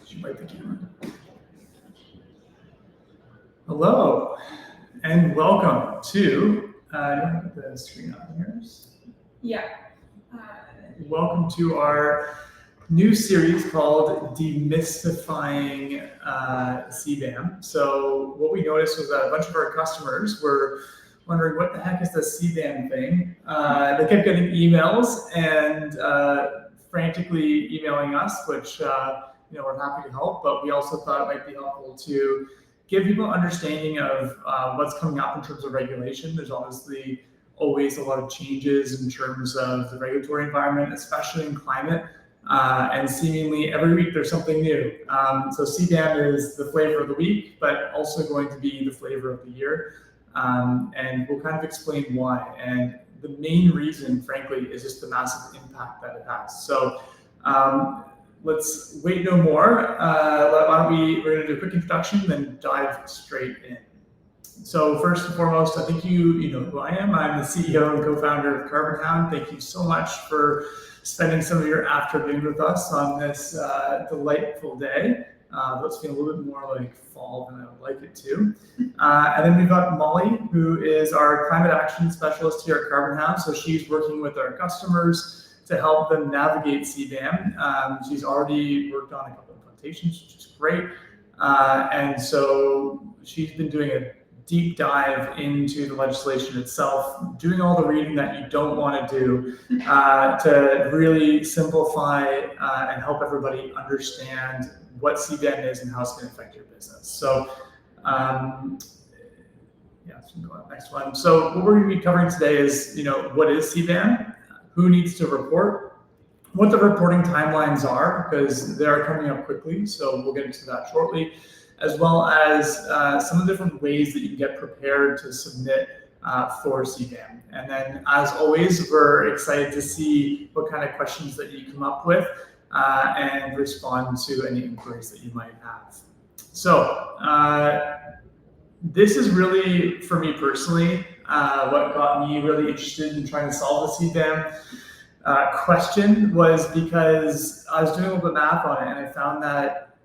Should light the camera. Hello, and welcome to, you want to put the screen on here? Yeah. Welcome to our new series called Demystifying CBAM. So what we noticed was that a bunch of our customers were wondering what the heck is the CBAM thing. They kept getting emails and frantically emailing us, which we're happy to help, but we also thought it might be helpful to give people an understanding of what's coming up in terms of regulation. There's obviously always a lot of changes in terms of the regulatory environment, especially in climate, and seemingly every week there's something new. So CBAM is the flavor of the week, but also going to be the flavor of the year. And we'll kind of explain why. And the main reason, frankly, is just the massive impact that it has. So let's wait no more. We're going to do a quick introduction, then dive straight in. So first and foremost, I think you know who I am. I'm the CEO and co-founder of Carbonhound. Thank you so much for spending some of your afternoon with us on this delightful day. Let's feel a little bit more like fall than I would like it to. And then we've got Molly, who is our climate action specialist here at Carbonhound. So she's working with our customers to help them navigate CBAM. She's already worked on a couple of implementations, which is great. And so she's been doing a deep dive into the legislation itself, doing all the reading that you don't want to do to really simplify and help everybody understand what CBAM is and how it's going to affect your business. So next one. So what we're going to be covering today is, what is CBAM, who needs to report, what the reporting timelines are, because they are coming up quickly. So we'll get into that shortly, as well as some of the different ways that you can get prepared to submit for CBAM. And then, as always, we're excited to see what kind of questions that you come up with and respond to any inquiries that you might have. So this is really, for me personally, what got me really interested in trying to solve the CBAM question was because I was doing a little bit of math on it, and I found that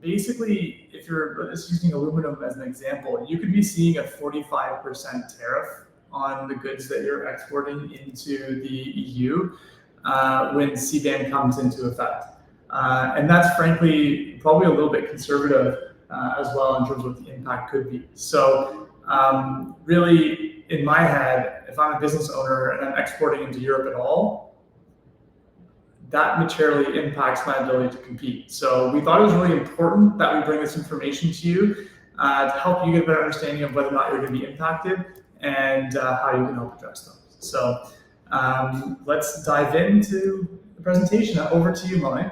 basically, if you're just using aluminum as an example, you could be seeing a 45% tariff on the goods that you're exporting into the EU when CBAM comes into effect. And that's frankly probably a little bit conservative as well in terms of what the impact could be. So really, in my head, if I'm a business owner and I'm exporting into Europe at all, that materially impacts my ability to compete. So we thought it was really important that we bring this information to you to help you get a better understanding of whether or not you're going to be impacted and how you can help address them. So let's dive into the presentation. Over to you, Molly.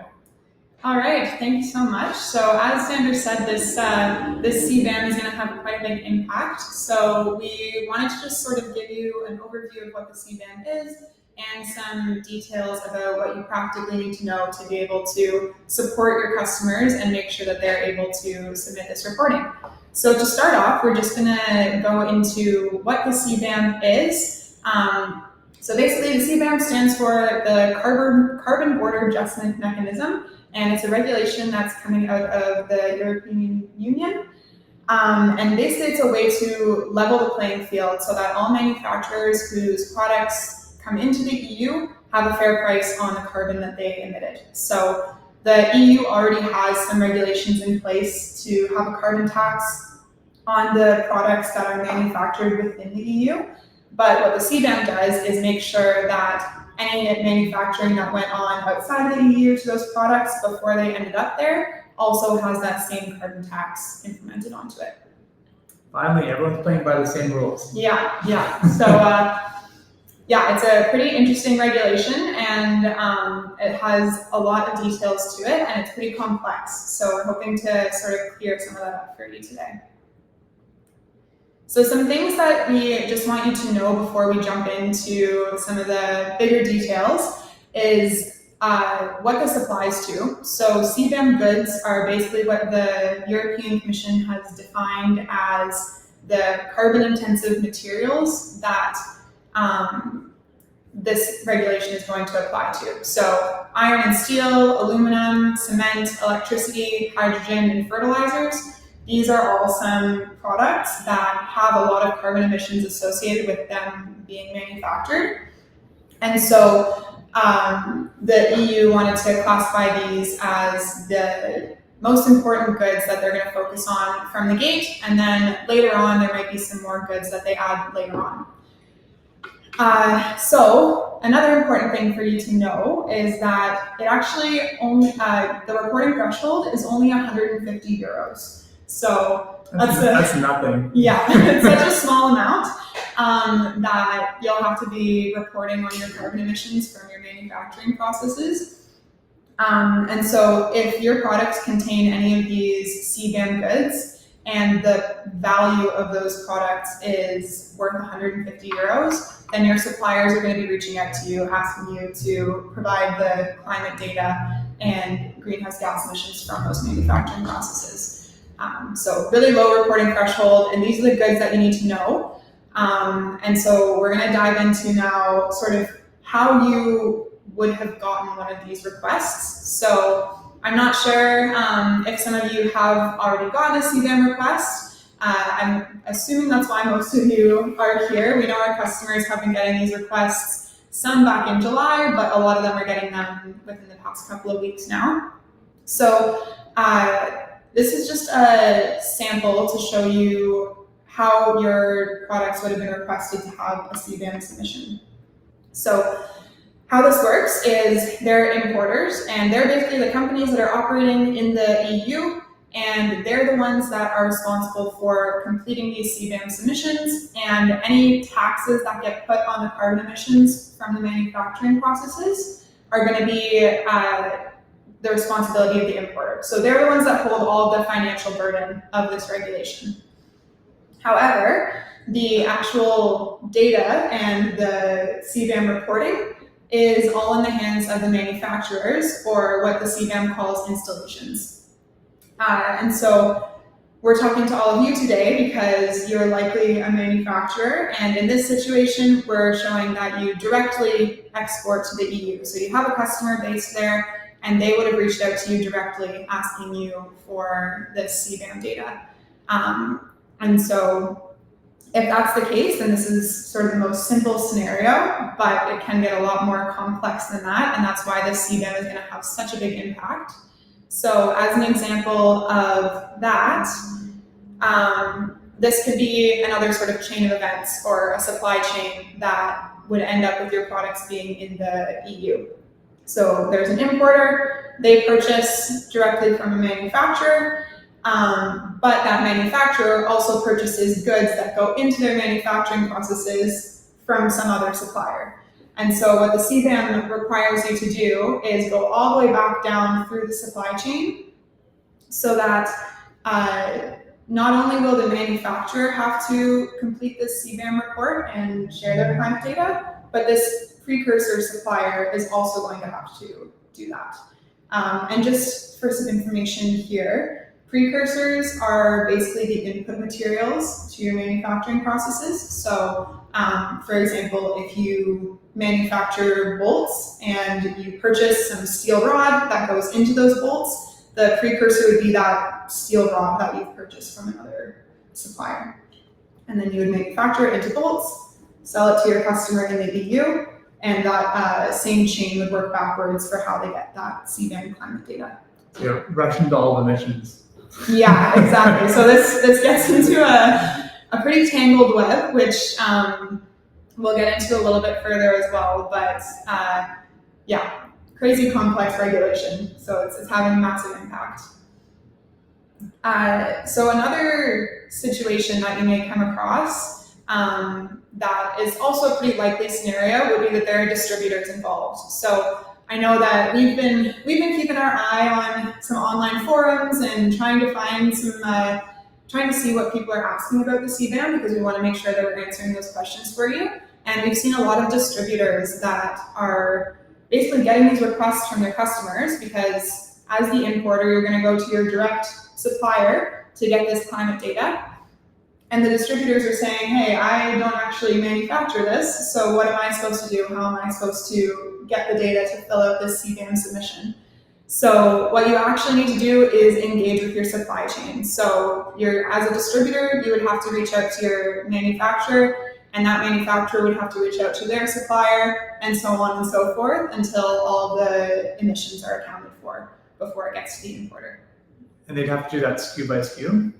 All right, thank you so much. So as Sandra said, this CBAM is going to have quite a big impact. So we wanted to just sort of give you an overview of what the CBAM is and some details about what you practically need to know to be able to support your customers and make sure that they're able to submit this reporting. So to start off, we're just going to go into what the CBAM is. So basically, the CBAM stands for the Carbon Border Adjustment Mechanism, and it's a regulation that's coming out of the European Union. And basically, it's a way to level the playing field so that all manufacturers whose products come into the EU have a fair price on the carbon that they emitted. So the EU already has some regulations in place to have a carbon tax on the products that are manufactured within the EU. But what the CBAM does is make sure that any manufacturing that went on outside of the EU to those products before they ended up there also has that same carbon tax implemented onto it. Finally, everyone's playing by the same rules. Yeah. So it's a pretty interesting regulation, and it has a lot of details to it, and it's pretty complex. So we're hoping to sort of clear some of that up for you today. So some things that we just want you to know before we jump into some of the bigger details is what this applies to. So CBAM goods are basically what the European Commission has defined as the carbon-intensive materials that this regulation is going to apply to. So iron and steel, aluminum, cement, electricity, hydrogen, and fertilizers. These are all some products that have a lot of carbon emissions associated with them being manufactured. And so the EU wanted to classify these as the most important goods that they're going to focus on from the gate, and then later on there might be some more goods that they add later on. So another important thing for you to know is that it actually only, the reporting threshold is only 150 euros. So that's nothing. Yeah, it's such a small amount that you'll have to be reporting on your carbon emissions from your manufacturing processes. And so if your products contain any of these CBAM goods and the value of those products is worth 150 euros, then your suppliers are going to be reaching out to you, asking you to provide the climate data and greenhouse gas emissions from those manufacturing processes. So really low reporting threshold, and these are the goods that you need to know. And so we're going to dive into now sort of how you would have gotten one of these requests. So I'm not sure if some of you have already gotten a CBAM request. I'm assuming that's why most of you are here. We know our customers have been getting these requests, some back in July, but a lot of them are getting them within the past couple of weeks now. So this is just a sample to show you how your products would have been requested to have a CBAM submission. So how this works is they're importers, and they're basically the companies that are operating in the EU, and they're the ones that are responsible for completing these CBAM submissions, and any taxes that get put on the carbon emissions from the manufacturing processes are going to be the responsibility of the importer. So they're the ones that hold all the financial burden of this regulation. However, the actual data and the CBAM reporting is all in the hands of the manufacturers, or what the CBAM calls installations. And so we're talking to all of you today because you're likely a manufacturer, and in this situation, we're showing that you directly export to the EU. So you have a customer base there, and they would have reached out to you directly asking you for this CBAM data. And so if that's the case, then this is sort of the most simple scenario, but it can get a lot more complex than that, and that's why this CBAM is going to have such a big impact. So as an example of that, this could be another sort of chain of events or a supply chain that would end up with your products being in the EU. So there's an importer, they purchase directly from a manufacturer, but that manufacturer also purchases goods that go into their manufacturing processes from some other supplier. And so what the CBAM requires you to do is go all the way back down through the supply chain, so that not only will the manufacturer have to complete this CBAM report and share their climate data, but this precursor supplier is also going to have to do that. And just for some information here, precursors are basically the input materials to your manufacturing processes. So for example, if you manufacture bolts and you purchase some steel rod that goes into those bolts, the precursor would be that steel rod that you've purchased from another supplier. And then you would manufacture it into bolts, sell it to your customer in the EU, and that same chain would work backwards for how they get that CBAM climate data. Yeah, Russian doll emissions. Yeah, exactly. So this gets into a pretty tangled web, which we'll get into a little bit further as well. But yeah, crazy complex regulation. So it's having a massive impact. So another situation that you may come across that is also a pretty likely scenario would be that there are distributors involved. So I know that we've been keeping our eye on some online forums and trying to find some, trying to see what people are asking about the CBAM, because we want to make sure that we're answering those questions for you. And we've seen a lot of distributors that are basically getting these requests from their customers, because as the importer, you're going to go to your direct supplier to get this climate data. and the distributors are saying, hey, I don't actually manufacture this, so what am I supposed to do? How am I supposed to get the data to fill out this CBAM submission? So what you actually need to do is engage with your supply chain. So as a distributor, you would have to reach out to your manufacturer, and that manufacturer would have to reach out to their supplier, and so on and so forth, until all the emissions are accounted for before it gets to the importer. And they'd have to do that SKU by SKU?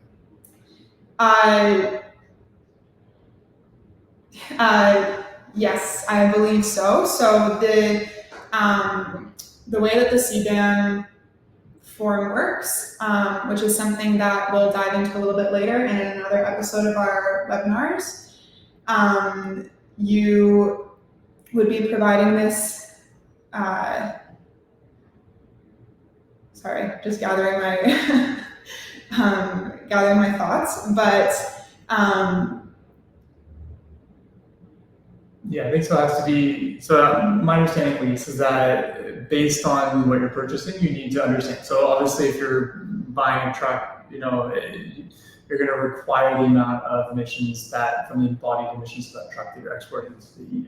Yes, I believe so. So the way that the CBAM form works, which is something that we'll dive into a little bit later and in another episode of our webinars, you would be providing this, sorry, just gathering my, gathering my thoughts, but yeah, I think so. It has to be, so my understanding at least is that based on what you're purchasing, you need to understand. So obviously if you're buying a truck, you're going to require the amount of emissions that from the embodied emissions of that truck that you're exporting to the EU,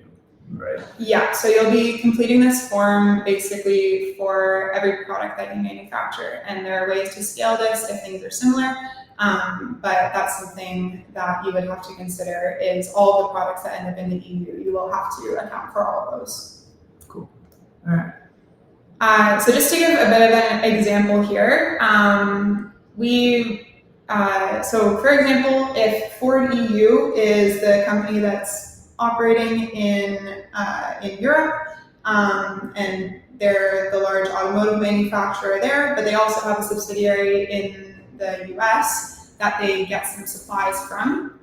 right? Yeah, so you'll be completing this form basically for every product that you manufacture. And there are ways to scale this if things are similar. But that's something that you would have to consider is all the products that end up in the EU. You will have to account for all of those. Cool. All right. So just to give a bit of an example here, so for example, if Ford EU is the company that's operating in Europe, and they're the large automotive manufacturer there, but they also have a subsidiary in the US that they get some supplies from,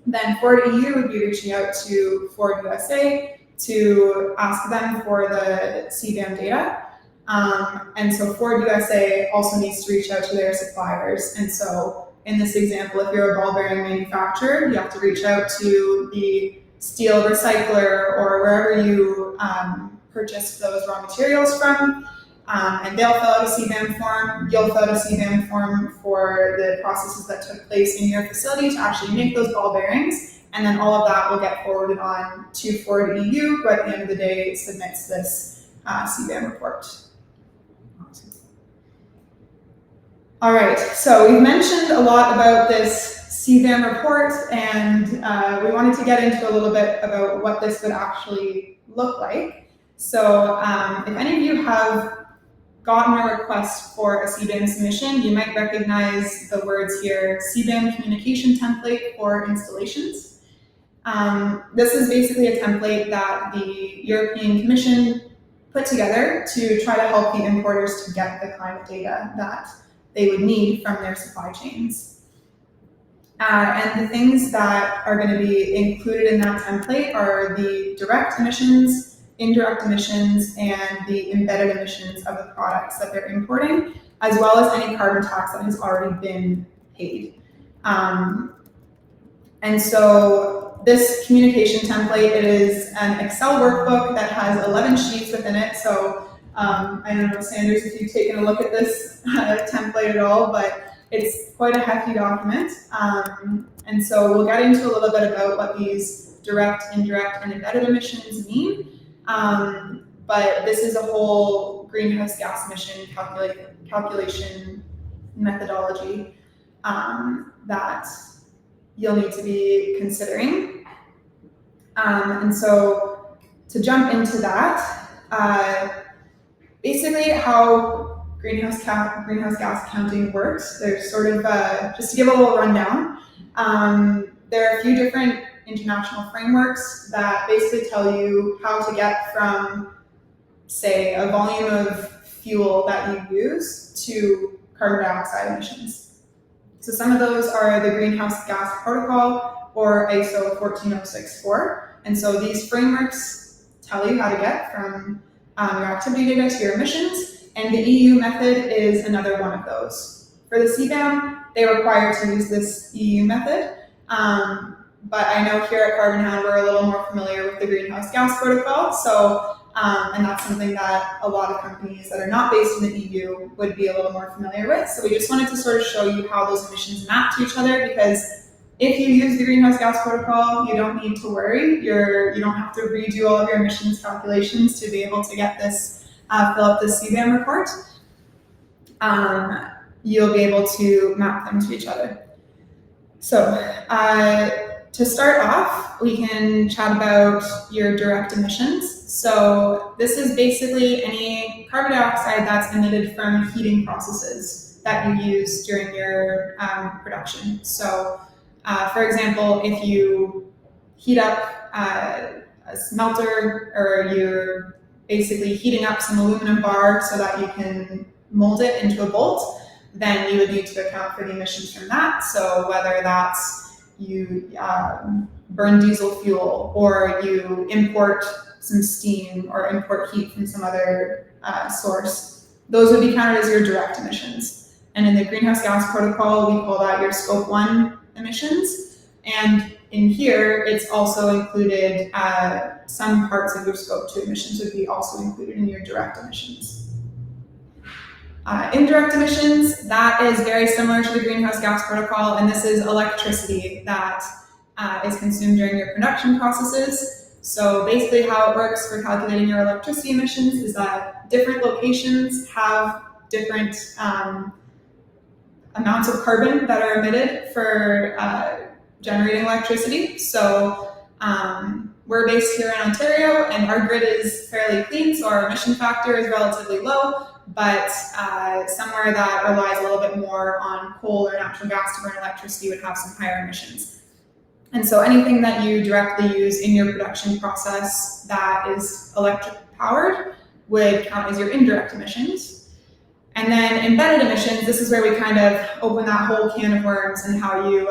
then Ford EU would be reaching out to Ford USA to ask them for the CBAM data. And so Ford USA also needs to reach out to their suppliers. And so in this example, if you're a ball bearing manufacturer, you have to reach out to the steel recycler or wherever you purchase those raw materials from. And they'll fill out a CBAM form. You'll fill out a CBAM form for the processes that took place in your facility to actually make those ball bearings. And then all of that will get forwarded on to Ford EU, who at the end of the day submits this CBAM report. All right, so we've mentioned a lot about this CBAM report, and we wanted to get into a little bit about what this would actually look like. So if any of you have gotten a request for a CBAM submission, you might recognize the words here, CBAM communication template for installations. This is basically a template that the European Commission put together to try to help the importers to get the climate data that they would need from their supply chains. And the things that are going to be included in that template are the direct emissions, indirect emissions, and the embedded emissions of the products that they're importing, as well as any carbon tax that has already been paid. And so this communication template, it is an Excel workbook that has 11 sheets within it. So I don't know, Sanders, if you've taken a look at this template at all, but it's quite a hefty document. And so we'll get into a little bit about what these direct, indirect, and embedded emissions mean. But this is a whole greenhouse gas emission calculation methodology that you'll need to be considering. And so to jump into that, basically how greenhouse gas accounting works, there's sort of, just to give a little rundown, there are a few different international frameworks that basically tell you how to get from, say, a volume of fuel that you use to carbon dioxide emissions. So some of those are the Greenhouse Gas Protocol or ISO 14064. And so these frameworks tell you how to get from your activity data to your emissions, and the EU method is another one of those. For the CBAM, they require to use this EU method, but I know here at Carbonhound we're a little more familiar with the Greenhouse Gas Protocol, so and that's something that a lot of companies that are not based in the EU would be a little more familiar with. So we just wanted to sort of show you how those emissions map to each other, because If you use the greenhouse gas protocol, you don't need to worry. You don't have to redo all of your emissions calculations to be able to get this, fill out this CBAM report. You'll be able to map them to each other. So to start off, we can chat about your direct emissions. So this is basically any carbon dioxide that's emitted from heating processes that you use during your production. So for example, if you heat up a smelter, or you're basically heating up some aluminum bar so that you can mold it into a bolt, then you would need to account for the emissions from that. So whether that's you burn diesel fuel, or you import some steam, or import heat from some other source, those would be counted as your direct emissions. And in the greenhouse gas protocol, we call that your scope 1 emissions. And in here, it's also included, some parts of your scope 2 emissions would be also included in your direct emissions. Indirect emissions, that is very similar to the greenhouse gas protocol, and this is electricity that is consumed during your production processes. So basically how it works for calculating your electricity emissions is that different locations have different amounts of carbon that are emitted for generating electricity. So we're based here in Ontario, and our grid is fairly clean, so our emission factor is relatively low. But somewhere that relies a little bit more on coal or natural gas to burn electricity would have some higher emissions. And so anything that you directly use in your production process that is electric powered would count as your indirect emissions. And then embedded emissions, this is where we kind of open that whole can of worms and how you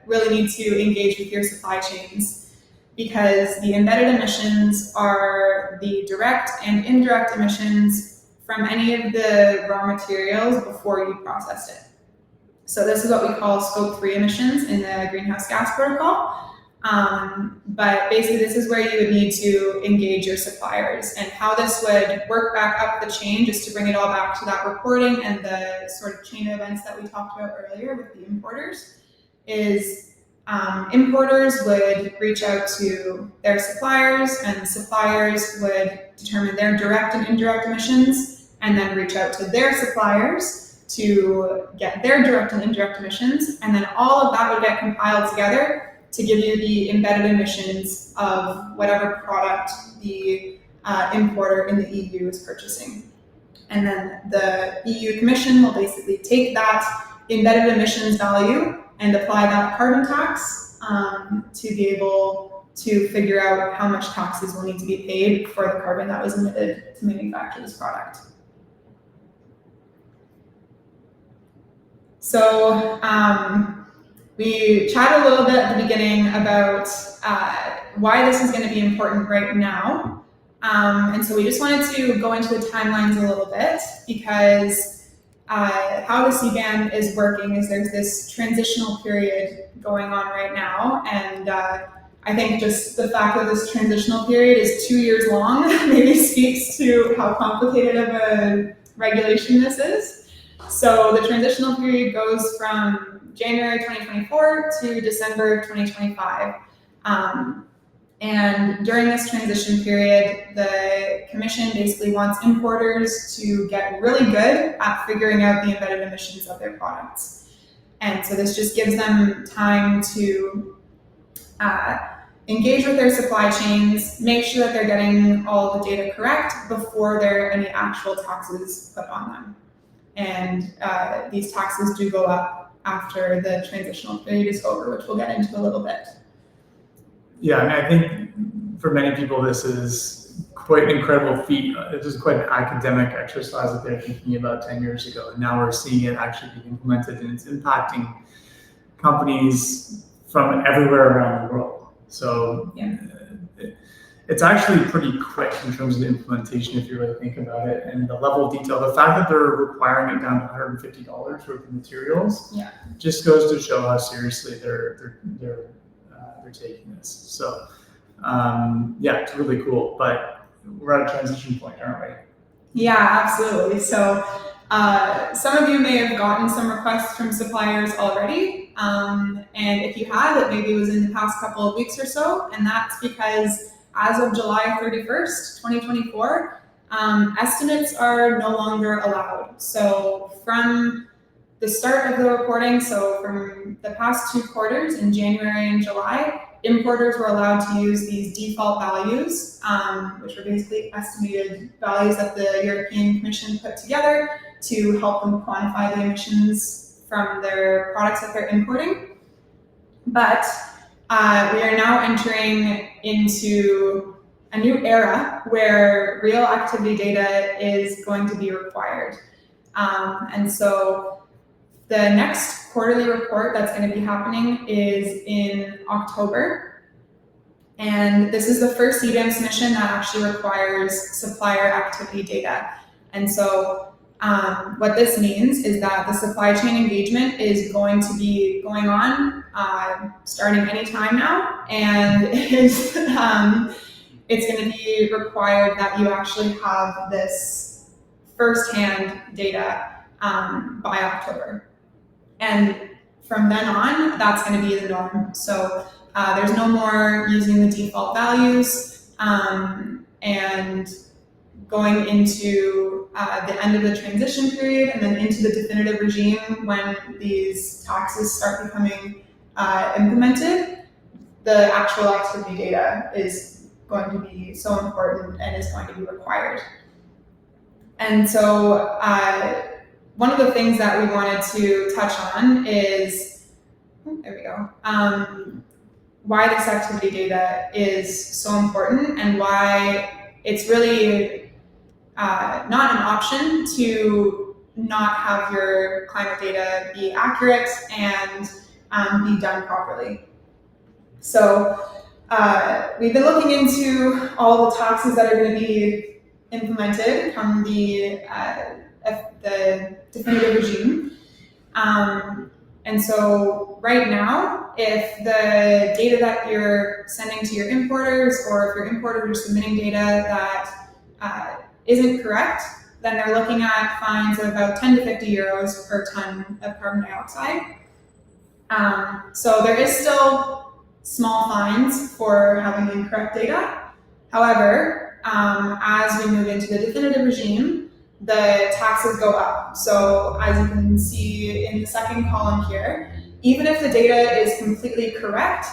really need to engage with your supply chains, because the embedded emissions are the direct and indirect emissions from any of the raw materials before you processed it. So this is what we call scope 3 emissions in the greenhouse gas protocol. But basically this is where you would need to engage your suppliers, and how this would work back up the chain, just to bring it all back to that reporting and the sort of chain of events that we talked about earlier with the importers, is importers would reach out to their suppliers, and suppliers would determine their direct and indirect emissions, and then reach out to their suppliers to get their direct and indirect emissions, and then all of that would get compiled together to give you the embedded emissions of whatever product the importer in the EU is purchasing. And then the EU Commission will basically take that embedded emissions value and apply that carbon tax to be able to figure out how much taxes will need to be paid for the carbon that was emitted to manufacture this product. So we chatted a little bit at the beginning about why this is going to be important right now. And so we just wanted to go into the timelines a little bit, because how the CBAM is working is there's this transitional period going on right now. And I think just the fact that this transitional period is 2 years long maybe speaks to how complicated of a regulation this is. So the transitional period goes from January 2024 to December 2025. And during this transition period, the Commission basically wants importers to get really good at figuring out the embedded emissions of their products. And so this just gives them time to engage with their supply chains, make sure that they're getting all the data correct before there are any actual taxes put on them. And these taxes do go up after the transitional period is over, which we'll get into a little bit. Yeah, I mean, I think for many people, this is quite an incredible feat. This is quite an academic exercise that they're thinking about 10 years ago. And now we're seeing it actually being implemented, and it's impacting companies from everywhere around the world. So yeah. It's actually pretty quick in terms of the implementation if you really think about it, and the level of detail. The fact that they're requiring it down to $150 worth of materials just goes to show how seriously they're taking this. So yeah, it's really cool. But we're at a transition point, aren't we? Yeah, absolutely. So some of you may have gotten some requests from suppliers already, and if you have, it maybe was in the past couple of weeks or so, and that's because as of July 31st, 2024, estimates are no longer allowed. So from the start of the reporting, so from the past 2 quarters in January and July, importers were allowed to use these default values, which are basically estimated values that the European Commission put together to help them quantify the emissions from their products that they're importing. But we are now entering into a new era where real activity data is going to be required. And so the next quarterly report that's going to be happening is in October. And this is the first CBAM submission that actually requires supplier activity data. And so what this means is that the supply chain engagement is going to be going on starting anytime now, and it's going to be required that you actually have this firsthand data by October. And from then on, that's going to be the norm. So there's no more using the default values and going into the end of the transition period and then into the definitive regime when these taxes start becoming implemented. The actual activity data is going to be so important and is going to be required. And so one of the things that we wanted to touch on is, there we go, why this activity data is so important and why it's really not an option to not have your climate data be accurate and be done properly. So we've been looking into all the taxes that are going to be implemented from the definitive regime. And so right now, if the data that you're sending to your importers, or if your importers are submitting data that isn't correct, then they're looking at fines of about 10 to 50 euros per ton of carbon dioxide. So there is still small fines for having incorrect data. However, as we move into the definitive regime, the taxes go up. So as you can see in the second column here, even if the data is completely correct,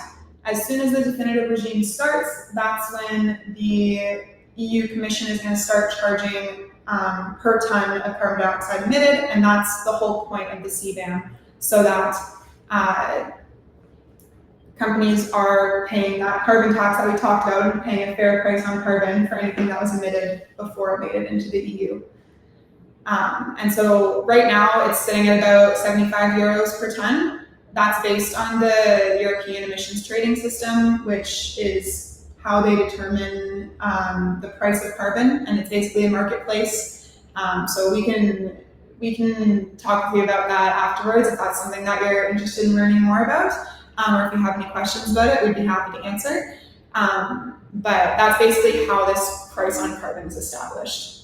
as soon as the definitive regime starts, that's when the EU Commission is going to start charging per ton of carbon dioxide emitted, and that's the whole point of the CBAM, so that companies are paying that carbon tax that we talked about and paying a fair price on carbon for anything that was emitted before it made it into the EU. And so right now it's sitting at about 75 euros per ton. That's based on the European emissions trading system, which is how they determine the price of carbon, and it's basically a marketplace. So we can talk with you about that afterwards if that's something that you're interested in learning more about, or if you have any questions about it, we'd be happy to answer. But that's basically how this price on carbon is established.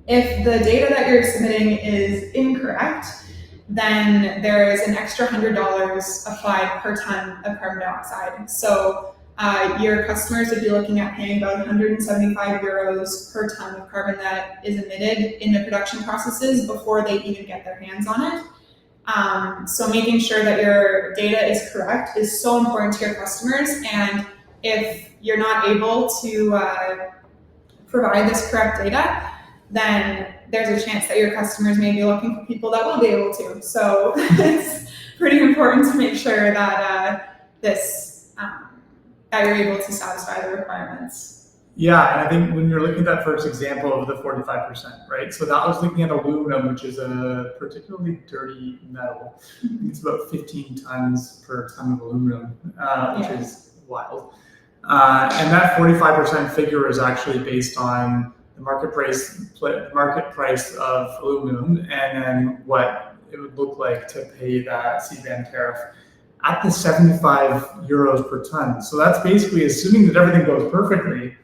If the data that you're submitting is incorrect, then there is an extra $100 applied per ton of carbon dioxide. So your customers would be looking at paying about 175 euros per ton of carbon that is emitted in the production processes before they even get their hands on it. So making sure that your data is correct is so important to your customers, and if you're not able to provide this correct data, then there's a chance that your customers may be looking for people that will be able to. So it's pretty important to make sure that that you're able to satisfy the requirements. Yeah, and I think when you're looking at that first example of the 45%, right? So that was looking at aluminum, which is a particularly dirty metal. It's about 15 tons per ton of aluminum, which is wild. And that 45% figure is actually based on the market price of aluminum, and then what it would look like to pay that CBAM tariff at the 75 euros per ton. So that's basically assuming that everything goes perfectly.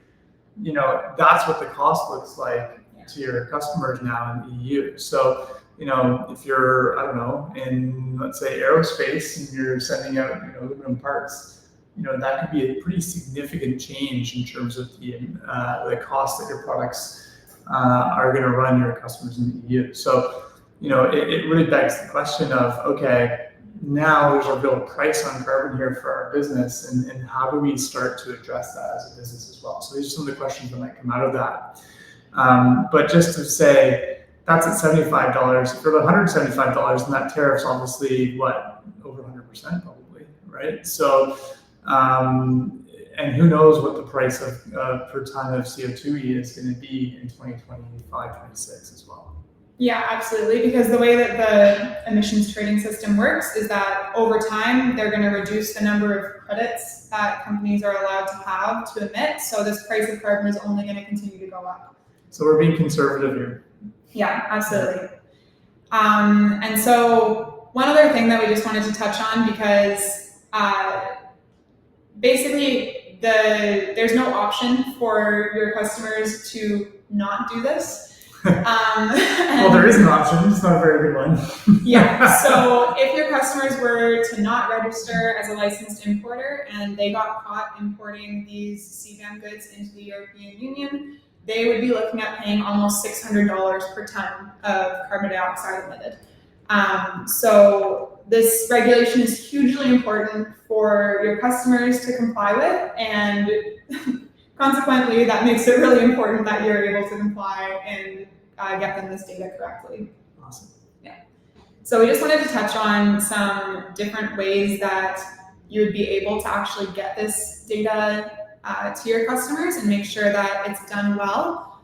That's what the cost looks like to your customers now in the EU. So, if you're, I don't know, in, let's say, aerospace, and you're sending out, aluminum parts, that could be a pretty significant change in terms of the cost that your products are going to run your customers in the EU. So, it really begs the question of, okay, now there's a real price on carbon here for our business, and how do we start to address that as a business as well? So these are some of the questions that might come out of that. But just to say, that's at $75. For the $175, and that tariff's obviously over 100% probably, right? So, and who knows what the price of per ton of CO2 is going to be in 2025, 26 as well. Yeah, absolutely. Because the way that the emissions trading system works is that over time, they're going to reduce the number of credits that companies are allowed to have to emit. So this price of carbon is only going to continue to go up. So we're being conservative here. Yeah, absolutely. And so one other thing that we just wanted to touch on, because basically there's no option for your customers to not do this. Well, there is an option, it's not a very good one. Yeah, so if your customers were to not register as a licensed importer and they got caught importing these CBAM goods into the European Union, they would be looking at paying almost $600 per ton of carbon dioxide emitted. So this regulation is hugely important for your customers to comply with, and consequently, that makes it really important that you're able to comply and get them this data correctly. Awesome. Yeah. So we just wanted to touch on some different ways that you would be able to actually get this data to your customers and make sure that it's done well.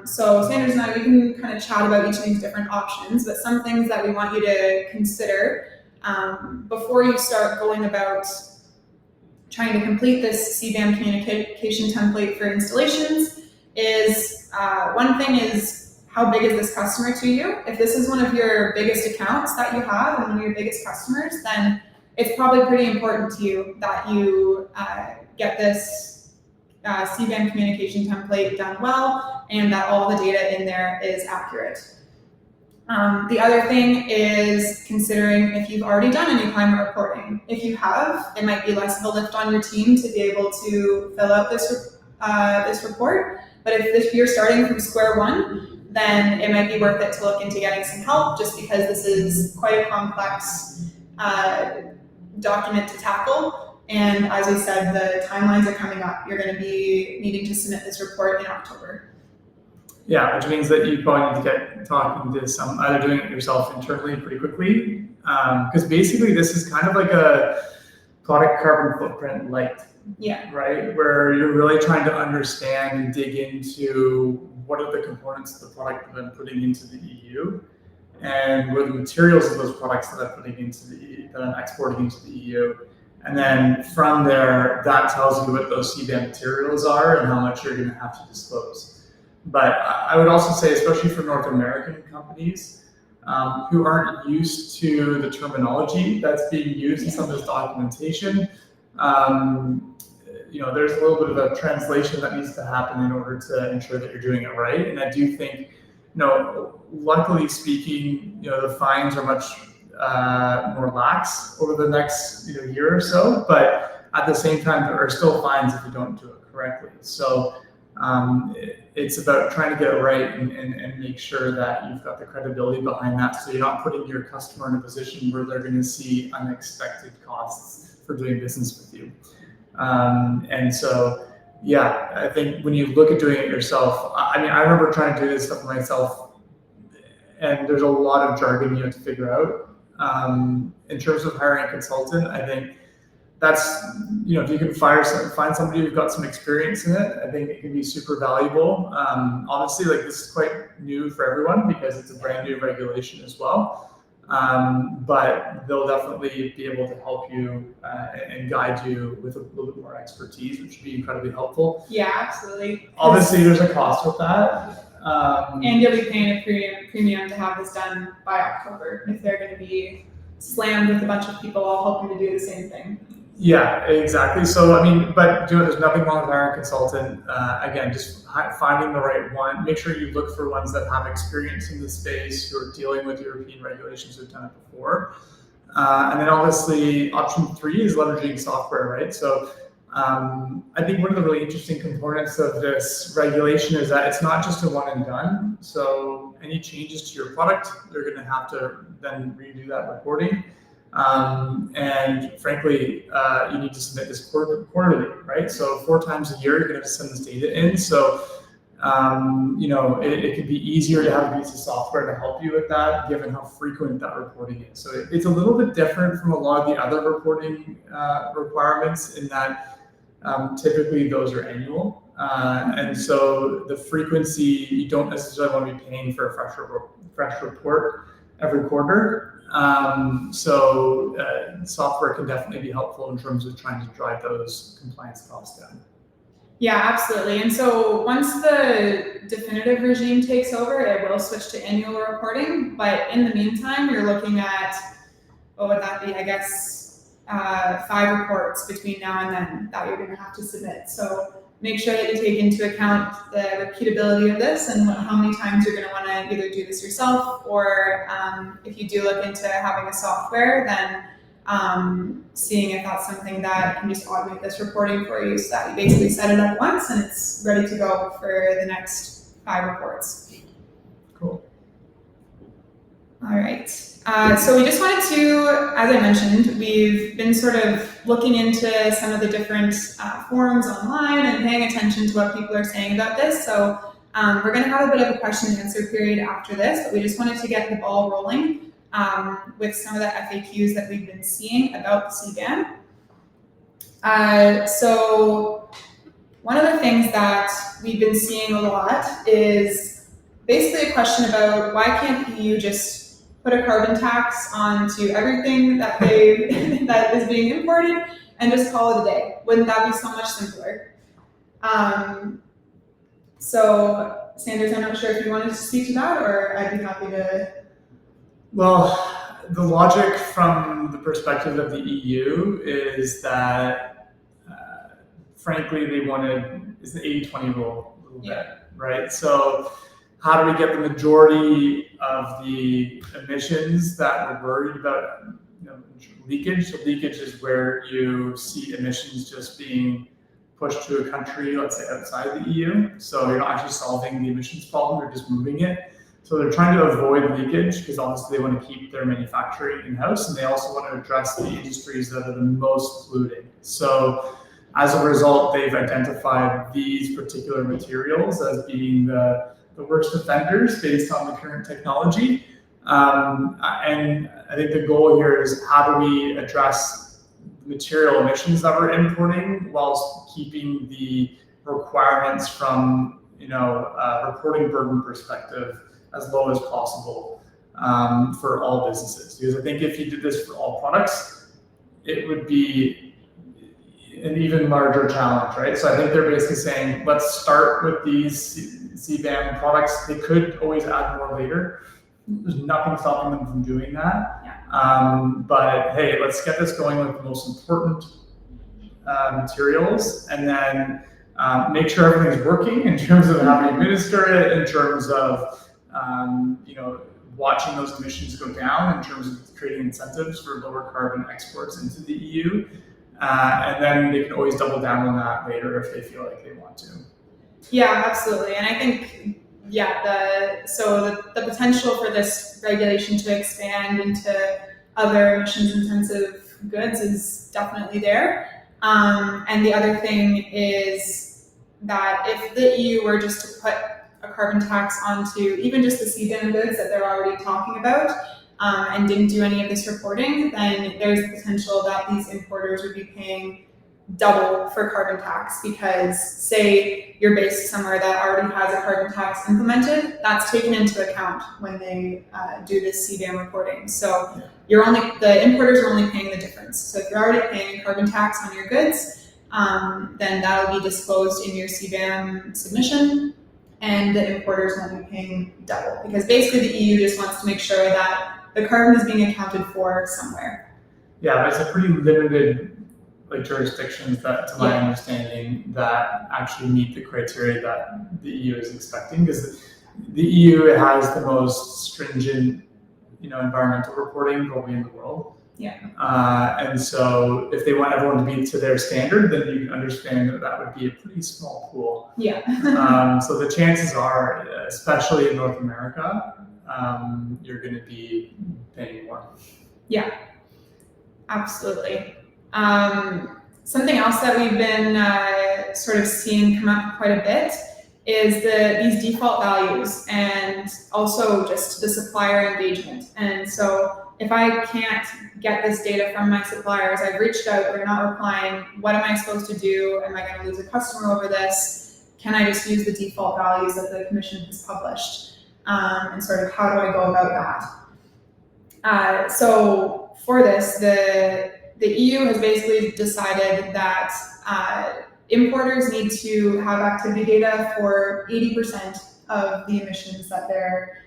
So Sanders and I, we can kind of chat about each of these different options, but some things that we want you to consider before you start going about trying to complete this CBAM communication template for installations is, one thing is, how big is this customer to you? If this is one of your biggest accounts that you have and one of your biggest customers, then it's probably pretty important to you that you get this CBAM communication template done well and that all the data in there is accurate. The other thing is considering if you've already done any climate reporting. If you have, it might be less of a lift on your team to be able to fill out this report. But if you're starting from square one, then it might be worth it to look into getting some help, just because this is quite a complex document to tackle. And as we said, the timelines are coming up. You're going to be needing to submit this report in October. Yeah, which means that you probably need to get talking to either doing it yourself internally pretty quickly, because basically this is kind of like a product carbon footprint light. Yeah. Right? Where you're really trying to understand and dig into what are the components of the product that I'm putting into the EU, and what are the materials of those products that I'm putting into the EU, that I'm exporting into the EU. And then from there, that tells you what those CBAM materials are and how much you're going to have to disclose. But I would also say, especially for North American companies who aren't used to the terminology that's being used in some of this documentation, there's a little bit of a translation that needs to happen in order to ensure that you're doing it right. And I do think, luckily speaking, the fines are much more lax over the next year or so, but at the same time, there are still fines if you don't do it correctly. So it's about trying to get it right and make sure that you've got the credibility behind that, so you're not putting your customer in a position where they're going to see unexpected costs for doing business with you. And so, yeah, I think when you look at doing it yourself, I remember trying to do this stuff myself, and there's a lot of jargon you have to figure out. In terms of hiring a consultant, I think that's, if you can find somebody who's got some experience in it, I think it can be super valuable. Obviously, this is quite new for everyone because it's a brand new regulation as well. But they'll definitely be able to help you and guide you with a little bit more expertise, which would be incredibly helpful. Yeah, absolutely. Obviously, there's a cost with that. And you'll be paying a premium to have this done by October if they're going to be slammed with a bunch of people all hoping to do the same thing. Yeah, exactly. So, I mean, but there's nothing wrong with hiring a consultant. Again, just finding the right one. Make sure you look for ones that have experience in the space, who are dealing with European regulations, who've done it before. And then obviously option 3 is leveraging software, right? So I think one of the really interesting components of this regulation is that it's not just a one and done. So any changes to your product, they're going to have to then redo that reporting. And frankly, you need to submit this quarterly, right? So 4 times a year, you're going to have to send this data in. So it could be easier to have a piece of software to help you with that, given how frequent that reporting is. So it's a little bit different from a lot of the other reporting requirements in that typically those are annual. And so the frequency, you don't necessarily want to be paying for a fresh report every quarter. Software can definitely be helpful in terms of trying to drive those compliance costs down. Yeah, absolutely. And so once the definitive regime takes over, it will switch to annual reporting. But in the meantime, you're looking at, what would that be? I guess 5 reports between now and then that you're going to have to submit. So make sure that you take into account the repeatability of this and how many times you're going to want to either do this yourself, or if you do look into having a software, then seeing if that's something that can just automate this reporting for you, so that you basically set it up once and it's ready to go for the next 5 reports. Cool. All right. So we just wanted to, as I mentioned, we've been sort of looking into some of the different forums online and paying attention to what people are saying about this. So we're going to have a bit of a question and answer period after this, but we just wanted to get the ball rolling with some of the FAQs that we've been seeing about the CBAM. So one of the things that we've been seeing a lot is basically a question about why can't the EU just put a carbon tax onto everything that that is being imported and just call it a day? Wouldn't that be so much simpler? So Sanders, I'm not sure if you wanted to speak to that, or I'd be happy to. Well, the logic from the perspective of the EU is that, frankly, they wanted, it's the 80-20 rule a little bit, right? So how do we get the majority of the emissions that we're worried about, leakage? So leakage is where you see emissions just being pushed to a country, let's say outside the EU. So you're not actually solving the emissions problem, you're just moving it. So they're trying to avoid leakage because obviously they want to keep their manufacturing in-house, and they also want to address the industries that are the most polluting. So as a result, they've identified these particular materials as being the worst offenders based on the current technology. And I think the goal here is, how do we address material emissions that we're importing whilst keeping the requirements from reporting burden perspective as low as possible for all businesses. Because I think if you did this for all products, it would be an even larger challenge, right? So I think they're basically saying, let's start with these CBAM products. They could always add more later. There's nothing stopping them from doing that. Yeah. But hey, let's get this going with the most important materials, and then make sure everything's working in terms of how we administer it, in terms of watching those emissions go down, in terms of creating incentives for lower carbon exports into the EU. And then they can always double down on that later if they feel like they want to. Yeah, absolutely. And I think, the potential for this regulation to expand into other emissions intensive goods is definitely there. And the other thing is that if the EU were just to put a carbon tax onto even just the CBAM goods that they're already talking about, and didn't do any of this reporting, then there's the potential that these importers would be paying double for carbon tax, because say you're based somewhere that already has a carbon tax implemented, that's taken into account when they do this CBAM reporting. So the importers are only paying the difference. So if you're already paying a carbon tax on your goods, then that will be disclosed in your CBAM submission, and the importers won't be paying double, because basically the EU just wants to make sure that the carbon is being accounted for somewhere. Yeah, but it's a pretty limited like jurisdictions that, to my understanding, that actually meet the criteria that the EU is expecting, because the EU has the most stringent, environmental reporting probably in the world. Yeah. And so if they want everyone to be to their standard, then you can understand that would be a pretty small pool. Yeah. So the chances are, especially in North America, you're going to be paying more. Yeah, absolutely. Something else that we've been sort of seeing come up quite a bit is these default values, and also just the supplier engagement. And so if I can't get this data from my suppliers, I've reached out, they're not replying, what am I supposed to do? Am I going to lose a customer over this? Can I just use the default values that the Commission has published? And sort of how do I go about that? So for this, the EU has basically decided that importers need to have activity data for 80% of the emissions that they're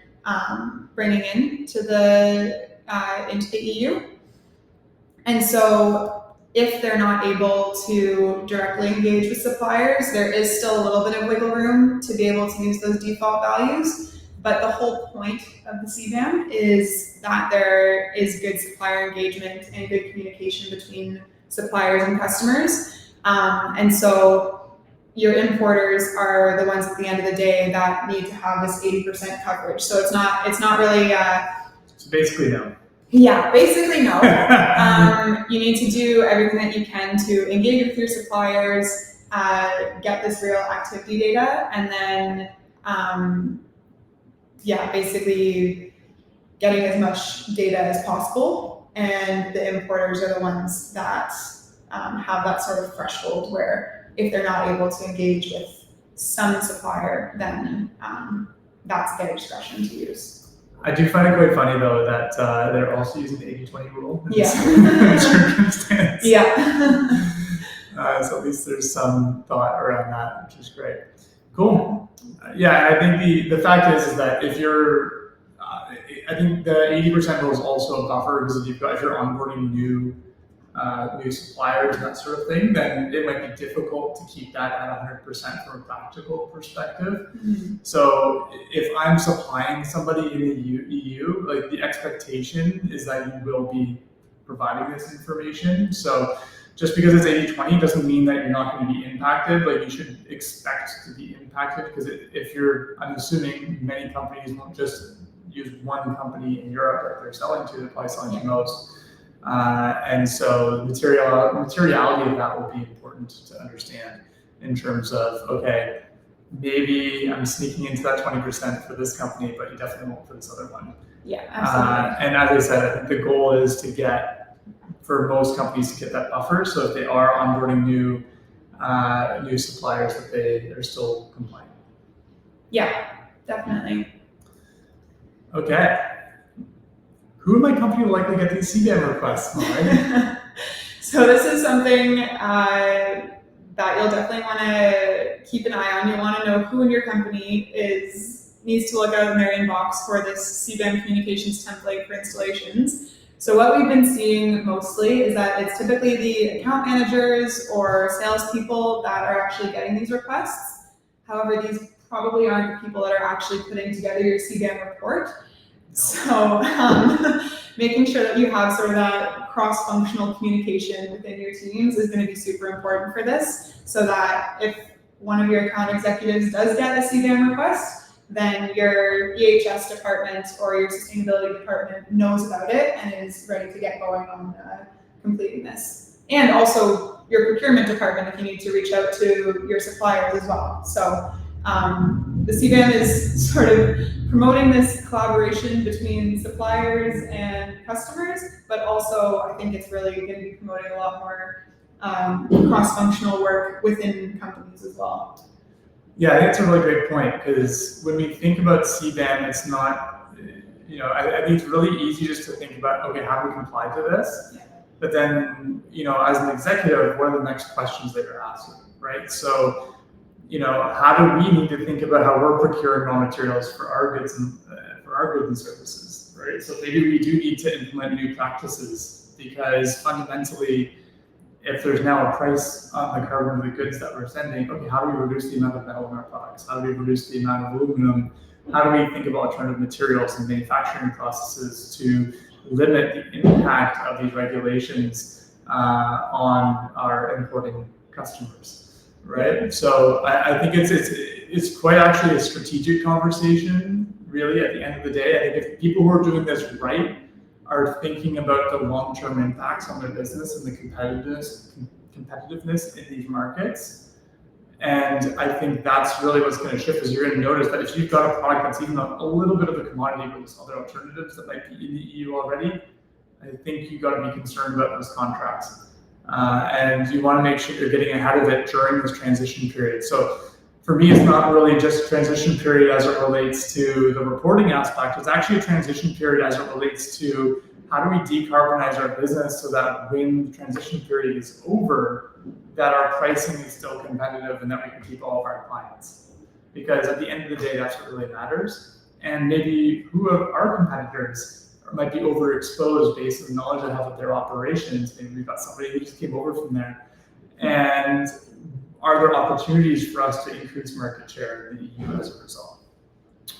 bringing into the EU. And so if they're not able to directly engage with suppliers, there is still a little bit of wiggle room to be able to use those default values. But the whole point of the CBAM is that there is good supplier engagement and good communication between suppliers and customers. And so your importers are the ones at the end of the day that need to have this 80% coverage. So it's not really. So basically no. Yeah, basically no. You need to do everything that you can to engage with your suppliers, get this real activity data, and then basically getting as much data as possible. And the importers are the ones that have that sort of threshold where if they're not able to engage with some supplier, then that's their discretion to use. I do find it quite funny though that they're also using the 80-20 rule in this circumstance. Yeah. So at least there's some thought around that, which is great. Cool. I think the fact is that if you're, I think the 80% rule is also a buffer, because if you're onboarding new suppliers and that sort of thing, then it might be difficult to keep that at 100% from a practical perspective. Mm-hmm. So if I'm supplying somebody in the EU, like the expectation is that you will be providing this information. So just because it's 80-20 doesn't mean that you're not going to be impacted. Like, you should expect to be impacted, because I'm assuming many companies won't just use one company in Europe that they're selling to, they're probably selling to most. And so the materiality of that will be important to understand in terms of, okay, maybe I'm sneaking into that 20% for this company, but you definitely won't for this other one. Yeah, absolutely. And as I said, I think the goal is for most companies to get that buffer, so if they are onboarding new suppliers, that they are still compliant. Yeah, definitely. Okay. Who in my company will likely get these CBAM requests, Molly? So this is something that you'll definitely want to keep an eye on. You'll want to know who in your company needs to look out in their inbox for this CBAM communications template for installations. So what we've been seeing mostly is that it's typically the account managers or salespeople that are actually getting these requests. However, these probably aren't the people that are actually putting together your CBAM report. So making sure that you have sort of that cross-functional communication within your teams is going to be super important for this, so that if one of your account executives does get a CBAM request, then your EHS department or your sustainability department knows about it and is ready to get going on completing this. And also your procurement department, if you need to reach out to your suppliers as well. So the CBAM is sort of promoting this collaboration between suppliers and customers, but also I think it's really going to be promoting a lot more cross-functional work within companies as well. Yeah, I think it's a really great point, because when we think about CBAM, it's not, I think it's really easy just to think about, okay, how do we comply to this? Yeah. But then, as an executive, what are the next questions that you're asking, right? So, how do we need to think about how we're procuring raw materials for our goods and services, right? So maybe we do need to implement new practices, because fundamentally, if there's now a price on the carbon of the goods that we're sending, okay, how do we reduce the amount of metal in our products? How do we reduce the amount of aluminum? How do we think about alternative materials and manufacturing processes to limit the impact of these regulations on our importing customers, right? So I think it's quite actually a strategic conversation, really, at the end of the day. I think if people who are doing this right are thinking about the long-term impacts on their business and the competitiveness in these markets. And I think that's really what's going to shift, is you're going to notice that if you've got a product that's even a little bit of a commodity, but there's other alternatives that might be in the EU already, I think you've got to be concerned about those contracts. And you want to make sure you're getting ahead of it during this transition period. So for me, it's not really just a transition period as it relates to the reporting aspect. It's actually a transition period as it relates to how do we decarbonize our business so that when the transition period is over, that our pricing is still competitive and that we can keep all of our clients. Because at the end of the day, that's what really matters. And maybe who of our competitors might be overexposed based on the knowledge I have of their operations. Maybe we've got somebody who just came over from there. And are there opportunities for us to increase market share in the EU as a result?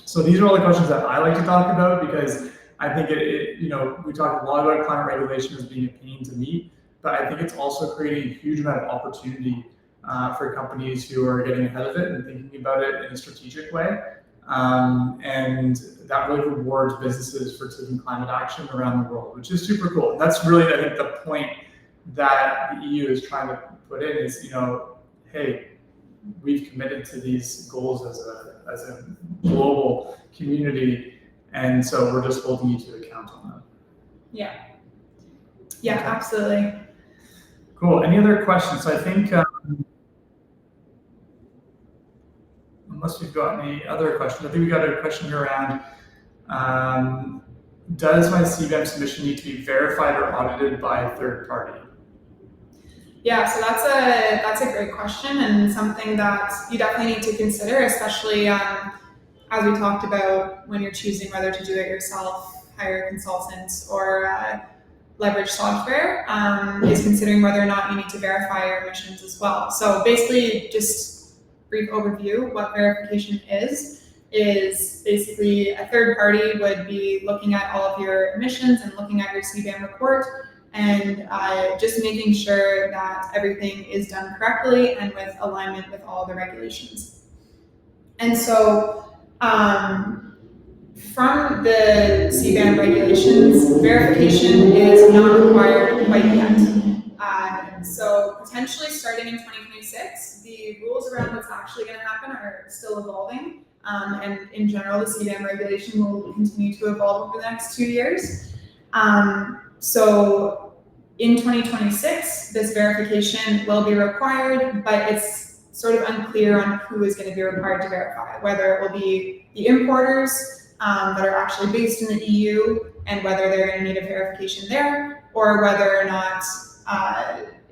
So these are all the questions that I like to talk about, because I think we talk a lot about climate regulation as being a pain to meet, but I think it's also creating a huge amount of opportunity for companies who are getting ahead of it and thinking about it in a strategic way. And that really rewards businesses for taking climate action around the world, which is super cool. And that's really, I think, the point that the EU is trying to put in is, hey, we've committed to these goals as a global community, and so we're just holding you to account on them. Yeah, Okay. absolutely. Cool. Any other questions? So I think, unless we've got any other questions, I think we got a question here around, does my CBAM submission need to be verified or audited by a third party? Yeah, so that's a great question, and something that you definitely need to consider, especially as we talked about when you're choosing whether to do it yourself, hire a consultant, or leverage software, is considering whether or not you need to verify your emissions as well. So basically, just brief overview, what verification is basically a third party would be looking at all of your emissions and looking at your CBAM report, and just making sure that everything is done correctly and with alignment with all the regulations. And so from the CBAM regulations, verification is not required quite yet. So potentially starting in 2026, the rules around what's actually going to happen are still evolving. And in general, the CBAM regulation will continue to evolve over the next 2 years. So in 2026, this verification will be required, but it's sort of unclear on who is going to be required to verify, whether it will be the importers that are actually based in the EU and whether they're going to need a verification there, or whether or not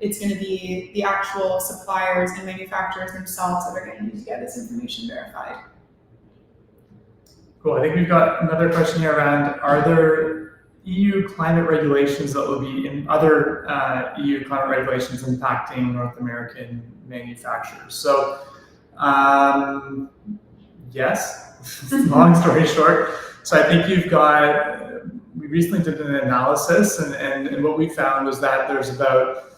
it's going to be the actual suppliers and manufacturers themselves that are going to need to get this information verified. Cool. I think we've got another question here around, are there EU climate regulations that will be in other EU climate regulations impacting North American manufacturers? So yes, long story short. So I think we recently did an analysis, and what we found was that there's about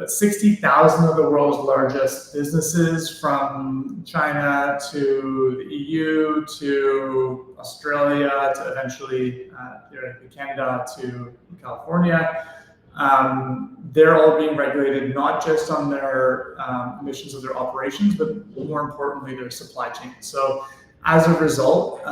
60,000 of the world's largest businesses, from China to the EU to Australia to eventually Canada to California. They're all being regulated not just on their emissions of their operations, but more importantly, their supply chain. So as a result,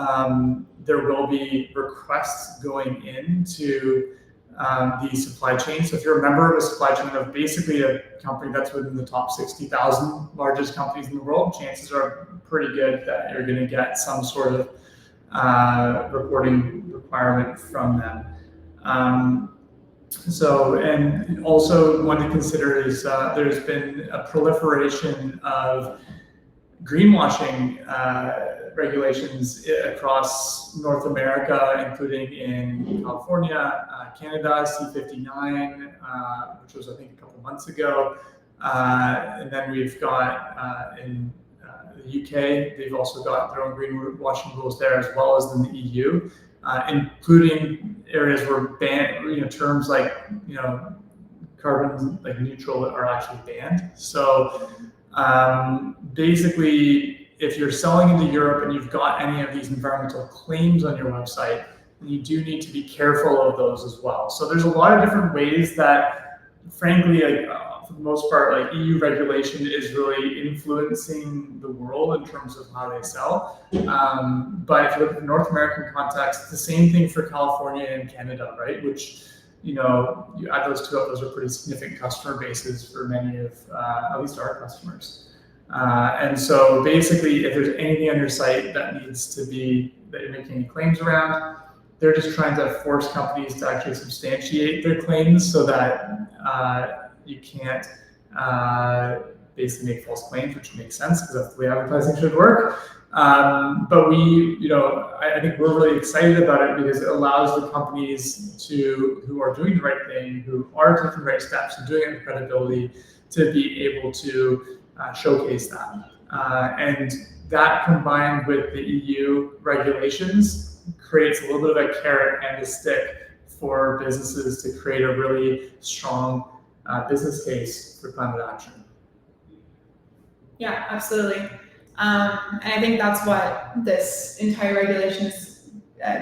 there will be requests going into the supply chain. So if you're a member of a supply chain of basically a company that's within the top 60,000 largest companies in the world, chances are pretty good that you're going to get some sort of reporting requirement from them. And also one to consider is there's been a proliferation of greenwashing regulations across North America, including in California, Canada, C59, which was I think a couple months ago, and then we've got in the UK, they've also got their own greenwashing rules there, as well as in the EU, including areas where terms like carbon neutral are actually banned. So basically, if you're selling into Europe and you've got any of these environmental claims on your website, you do need to be careful of those as well. So there's a lot of different ways that, frankly, for the most part, EU regulation is really influencing the world in terms of how they sell. But if you look at the North American context, it's the same thing for California and Canada, right? Which, you add those two up, those are pretty significant customer bases for many of, at least our customers. And so basically, if there's anything on your site that you're making any claims around, they're just trying to force companies to actually substantiate their claims so that you can't basically make false claims, which makes sense because that's the way advertising should work. But I think we're really excited about it because it allows the companies who are doing the right thing, who are taking the right steps and doing it with credibility, to be able to showcase that. And that, combined with the EU regulations, creates a little bit of a carrot and a stick for businesses to create a really strong business case for climate action. Yeah, absolutely. And I think that's what this entire regulation is.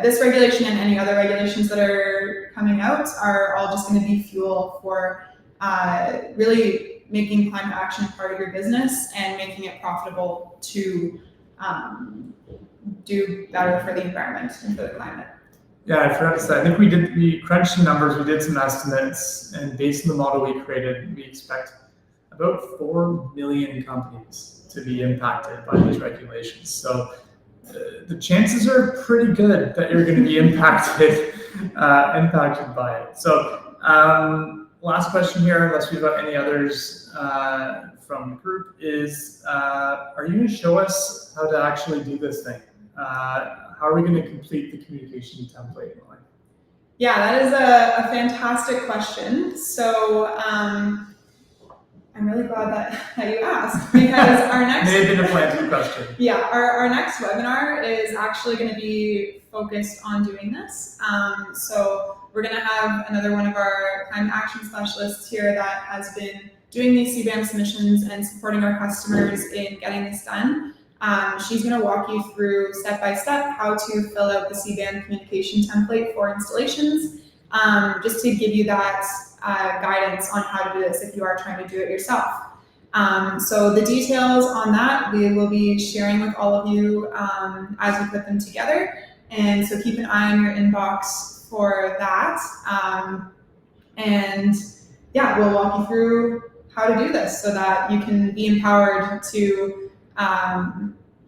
This regulation and any other regulations that are coming out are all just going to be fuel for really making climate action part of your business and making it profitable to do better for the environment and for the climate. Yeah, I forgot to say, I think we crunched some numbers, we did some estimates, and based on the model we created, we expect about 4 million companies to be impacted by these regulations. So the chances are pretty good that you're going to be impacted by it. So last question here, unless we've got any others from the group, is are you going to show us how to actually do this thing? How are we going to complete the communication template? Yeah, that is a fantastic question. So I'm really glad that you asked, because our next may have been a planted question. Yeah, our next webinar is actually going to be focused on doing this. So we're going to have another one of our climate action specialists here that has been doing these CBAM submissions and supporting our customers in getting this done. She's going to walk you through step-by-step how to fill out the CBAM communication template for installations, just to give you that guidance on how to do this if you are trying to do it yourself. So the details on that we will be sharing with all of you as we put them together. And so keep an eye on your inbox for that. And yeah, we'll walk you through how to do this so that you can be empowered to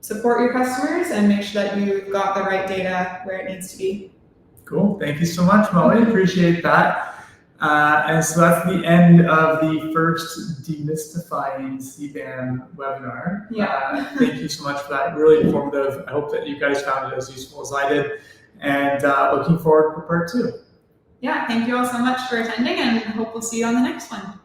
support your customers and make sure that you've got the right data where it needs to be. Cool. Thank you so much, Molly. Appreciate that. And so that's the end of the first Demystifying CBAM webinar. Yeah. Thank you so much for that. Really informative. I hope that you guys found it as useful as I did. And looking forward for part 2. Yeah, thank you all so much for attending, and hope we'll see you on the next one.